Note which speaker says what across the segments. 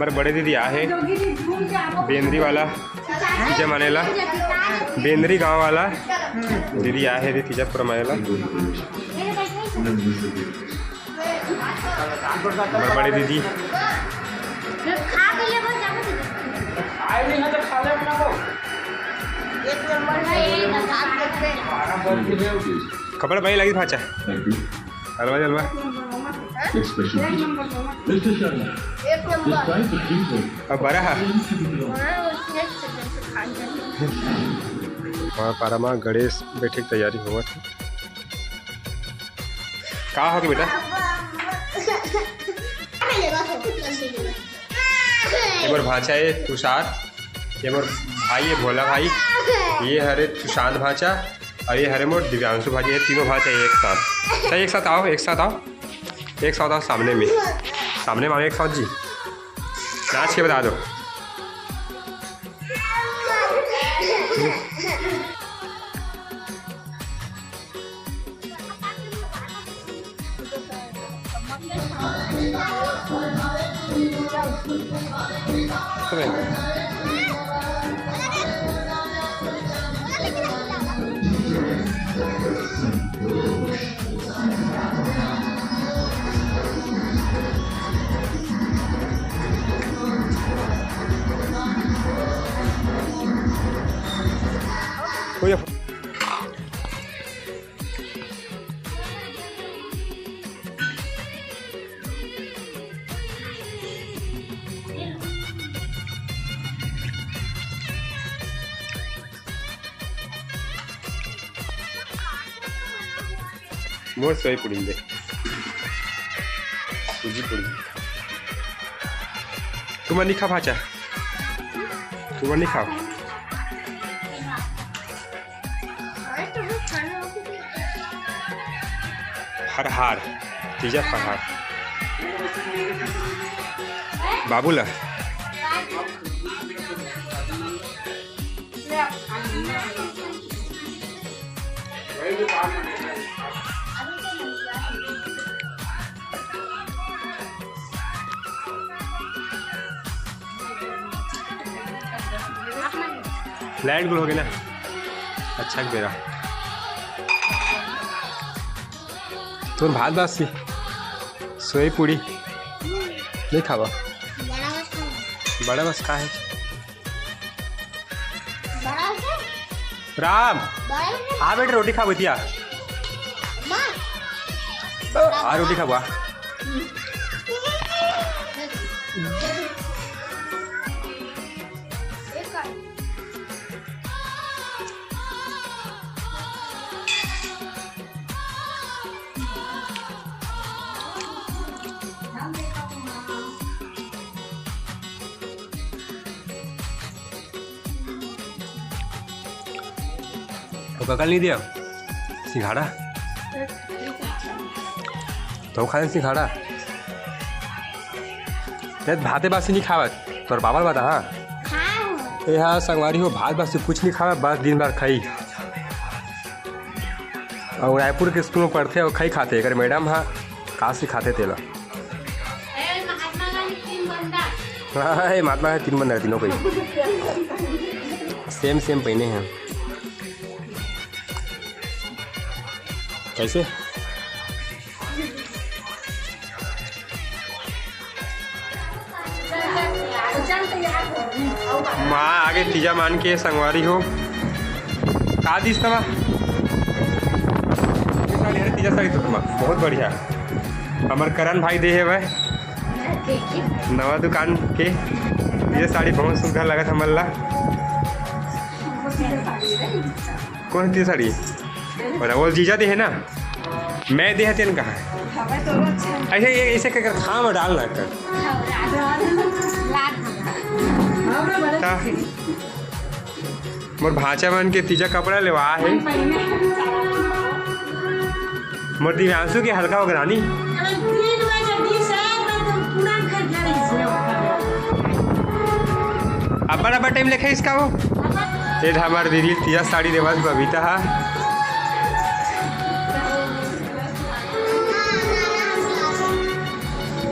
Speaker 1: हमारे बड़े दीदी आहे बेंद्री वाला तीजा मानेला बेंद्री गांव वाला दीदी आहे रे तीजा पूरा मानेला हमारे बड़े दीदी कपड़ा भाई लगी भाचा हलवा जलवा अब बड़ा है वहाँ पारा गणेश बैठे की तैयारी हुआ थी कहा हो बेटा एक बार भाचा है तुषार ये मोर भाई है भोला भाई ये हरे सुशांत भाचा और ये हरे मोर दिव्यांशु भाजी है तीनों भाचा एक साथ चाहिए एक साथ आओ सामने में आओ एक साथ जी नाच के बता दो कोई मोर सोई पुडिंगे सूजी पुड़ी तुम नहीं खा भाचा तुम नहीं खाओ फरहार तीजा फरहार बाबूला लाइट गुल हो गया ना अच्छा बेरा तुम भात बासी सोई पूड़ी नहीं खावा बड़ा बस का है राम हाँ बेटे रोटी खा बतिया हाँ रोटी खा बुआ तो कल नहीं दिया सिंघाड़ा तो खाए सिंघाड़ा भाते बासी नहीं खावत तोर बाबा बता हाँ हाँ संगवारी हो भात बासी कुछ नहीं खावा बस दिन भर खाई और रायपुर के स्कूल में पढ़ते और खाई खाते अगर मैडम हाँ कहाँ से खाते तेला हाँ महात्मा है 3 बंदा तीनों कोई सेम पहने हैं कैसे माँ आगे तीजा मान के संगवारी हो का दिस तमा तीजा साड़ी तो बहुत बढ़िया हमार करण भाई दे है भाई नवा दुकान के ये साड़ी बहुत सुंदर लगा था मल्ला कौन सी साड़ी और वो जीजा दे है ना मैं दे तेन कहा ऐसे ऐसे कर खाम डालना कर मोर भाचा बन के तीजा कपड़ा लेवा है मोर दिव्यांशु के हल्का वगरानी अब टाइम लिखा है इसका वो ये हमारे दीदी तीजा साड़ी देवा बबीता हा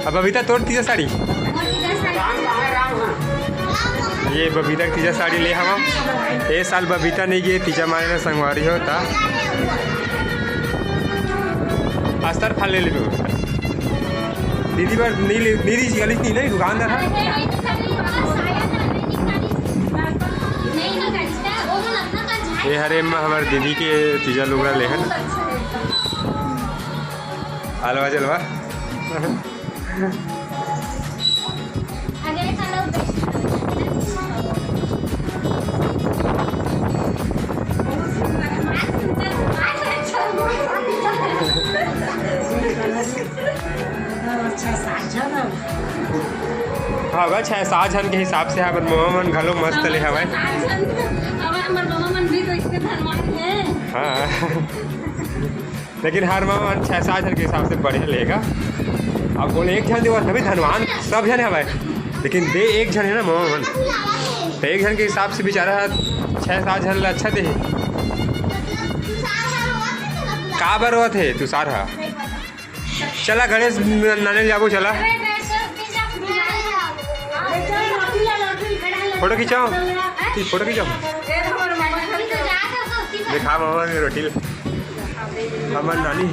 Speaker 1: अब बबीता तोड़ तीजा साड़ी ये बबीता की तीजा साड़ी ले हम ये साल बबीता नहीं गए तीजा मारे ना संगवारी होता अस्तर फल ले तू दीदी पर नहीं दी गली नहीं दुकानदार है। ये हरे में हमारे दीदी के तीजा लोग ले हैं अलवा जलवा हाँ 6-7 जन के हिसाब से हमारे मामा मन घलो मस्त ले हवा हाँ लेकिन हर मामा 6-7 जन के हिसाब से बढ़िया लेगा। अब बोले एक जन देवा तभी धनवान सब जन हवा लेकिन दे एक जन है ना मामा मन तो एक जन के हिसाब से बेचारा 6-7 जन अच्छा दे का बरवा थे तू सारा चला गणेश नाने जाबो चला फोटो खिंचाओ फोटो खिंचाओ दिखा मामा की रोटी हमारी नानी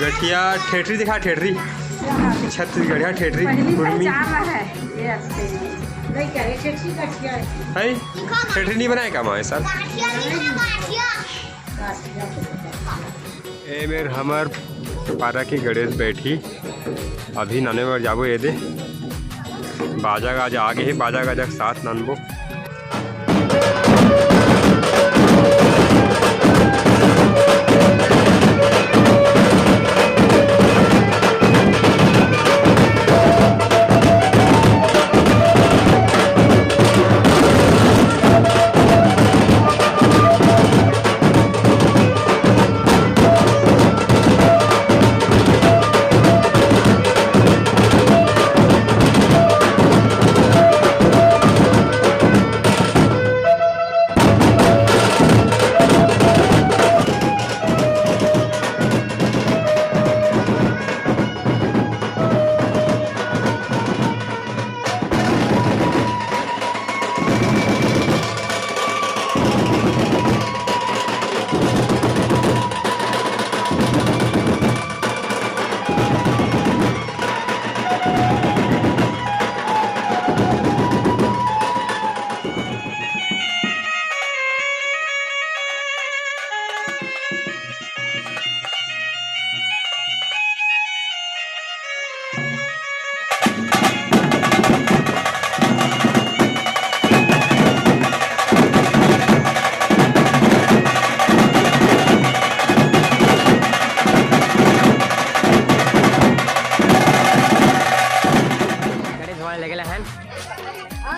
Speaker 1: गठिया ठेठरी दिखा ठेठरी छत्तीसगढ़िया ठेठरी कुर्मी है ठेठरी नहीं बनाए का माँ सर ए मेर हमर पारा की गणेश बैठी अभी नाने में जाबो ये दे बाजा गाजा आगे ही बाजा गाजा के साथ नानबो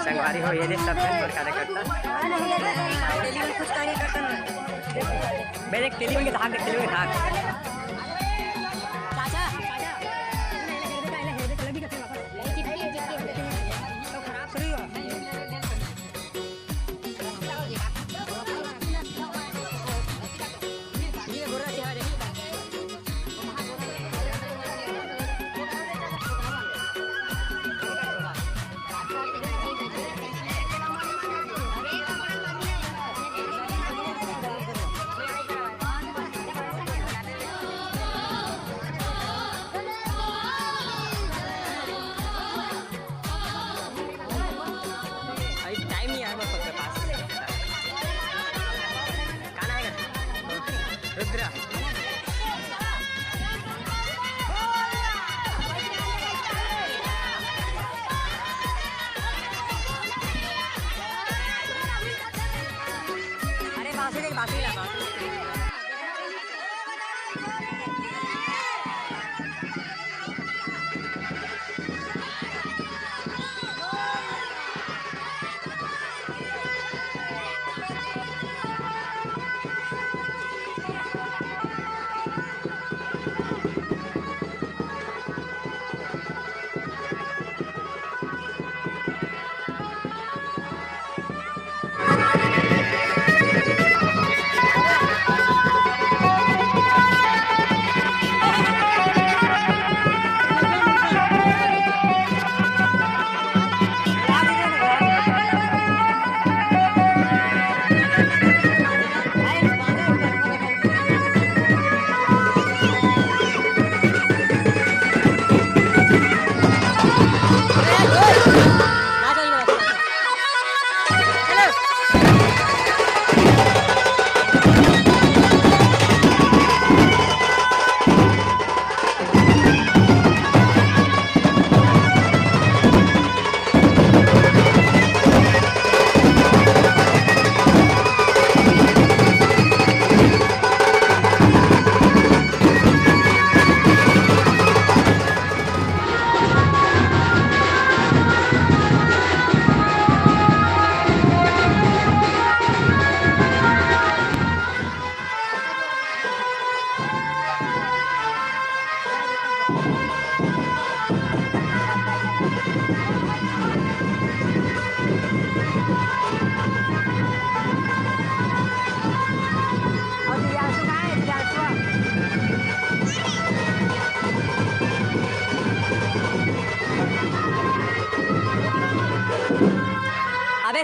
Speaker 1: संगवारी हो ये सब कार्यकर्ता मेरे टेलीविजन के धाक टेलीविजन के धाक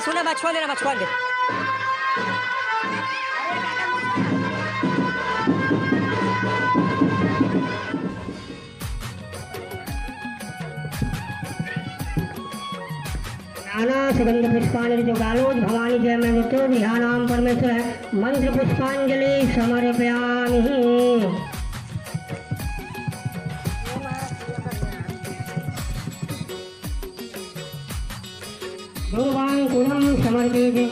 Speaker 2: सुना बात छोड़ देना, बात छोड़ दे। नाना सुगंध पुष्पांजलि जो गालोज भवानी जय में मृत्यो ध्यानाम परमेश्वर मंत्र पुष्पांजलि समर्पयामि। दूर्वांकुरं समर्पयामि।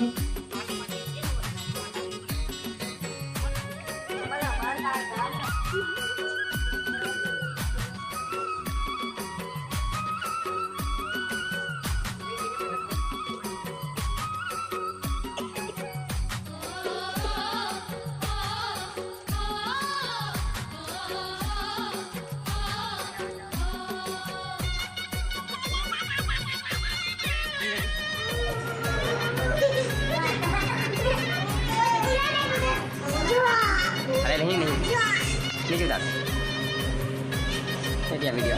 Speaker 2: अरे नहीं नीचे उतार वीडियो